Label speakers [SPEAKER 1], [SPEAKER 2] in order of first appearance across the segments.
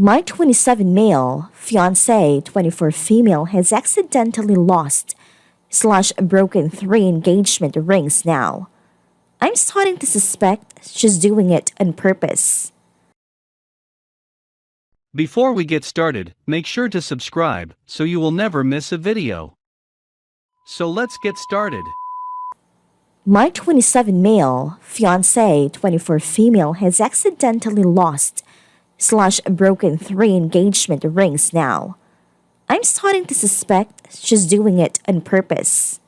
[SPEAKER 1] My 27 male, fiancé 24 female has accidentally lost slash broken 3 engagement rings now. I'm starting to suspect she's doing it on purpose.
[SPEAKER 2] Before we get started, make sure to subscribe so you will never miss a video. So let's get started.
[SPEAKER 1] My 27 male, fiancé 24 female has accidentally lost slash broken 3 engagement rings now. I'm starting to suspect she's doing it on purpose.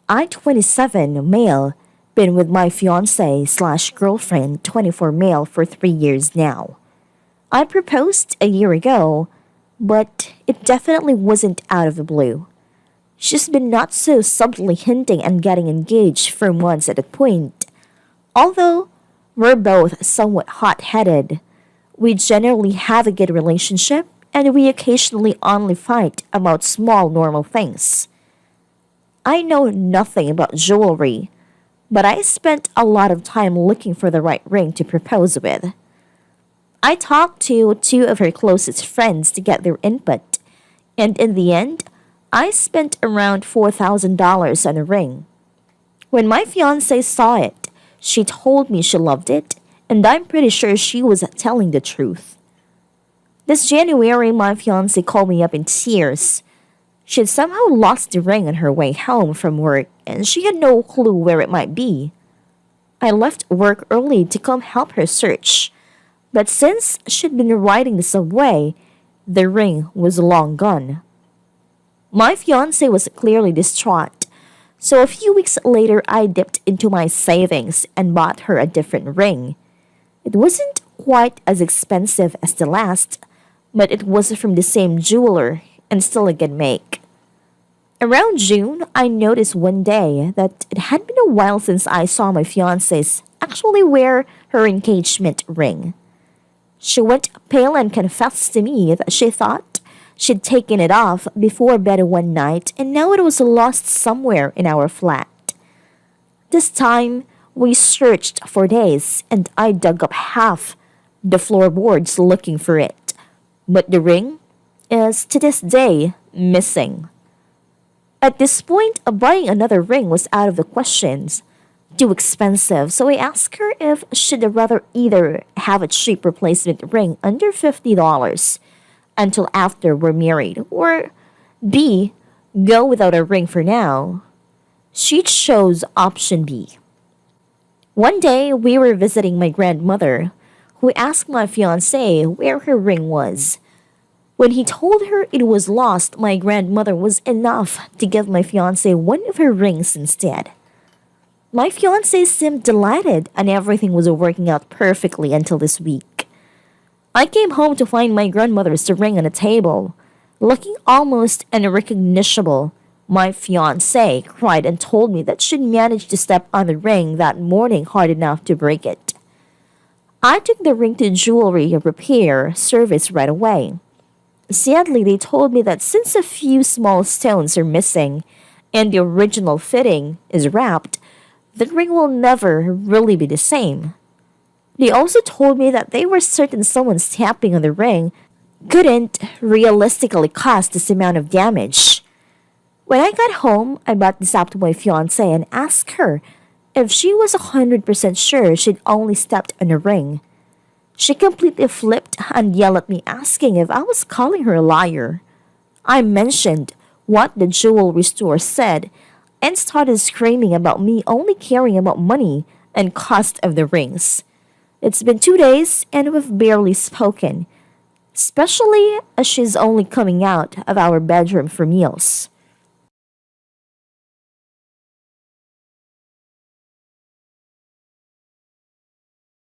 [SPEAKER 1] I 27 male been with my fiancé slash girlfriend 24 male for 3 years now. I proposed a year ago, but it definitely wasn't out of the blue. She's been not so subtly hinting and getting engaged for months at a point. Although we're both somewhat hot-headed, we generally have a good relationship and we occasionally only fight about small normal things. I know nothing about jewelry, but I spent a lot of time looking for the right ring to propose with. I talked to 2 of her closest friends to get their input, and in the end, I spent around $4,000 on a ring. When my fiancé saw it, she told me she loved it, and I'm pretty sure she was telling the truth. This January, my fiancé called me up in tears. She had somehow lost the ring on her way home from work, and she had no clue where it might be. I left work early to come help her search, but since she'd been riding the subway, the ring was long gone. My fiancé was clearly distraught, so a few weeks later I dipped into my savings and bought her a different ring. It wasn't quite as expensive as the last, but it was from the same jeweler and still a good make. Around June, I noticed one day that it had been a while since I saw my fiancé actually wear her engagement ring. She went pale and confessed to me that she thought she'd taken it off before bed one night and now it was lost somewhere in our flat. This time, we searched for days and I dug up half the floorboards looking for it. But the ring is to this day missing. At this point, buying another ring was out of the questions. Too expensive, so I asked her if she'd rather either have a cheap replacement ring under $50 until after we're married, or B, go without a ring for now. She chose option B. One day, we were visiting my grandmother, who asked my fiancé where her ring was. When he told her it was lost, my grandmother was enough to give my fiancé one of her rings instead. My fiancé seemed delighted and everything was working out perfectly until this week. I came home to find my grandmother's ring on a table. Looking almost unrecognizable, my fiancé cried and told me that she'd managed to step on the ring that morning hard enough to break it. I took the ring to jewelry repair service right away. Sadly, they told me that since a few small stones are missing and the original fitting is wrapped, the ring will never really be the same. They also told me that they were certain someone's tapping on the ring couldn't realistically cause this amount of damage. When I got home, I brought this up to my fiancé and asked her if she was 100% sure she'd only stepped on a ring. She completely flipped and yelled at me asking if I was calling her a liar. I mentioned what the jewelry store said and started screaming about me only caring about money and cost of the rings. It's been 2 days and we've barely spoken, especially as she's only coming out of our bedroom for meals.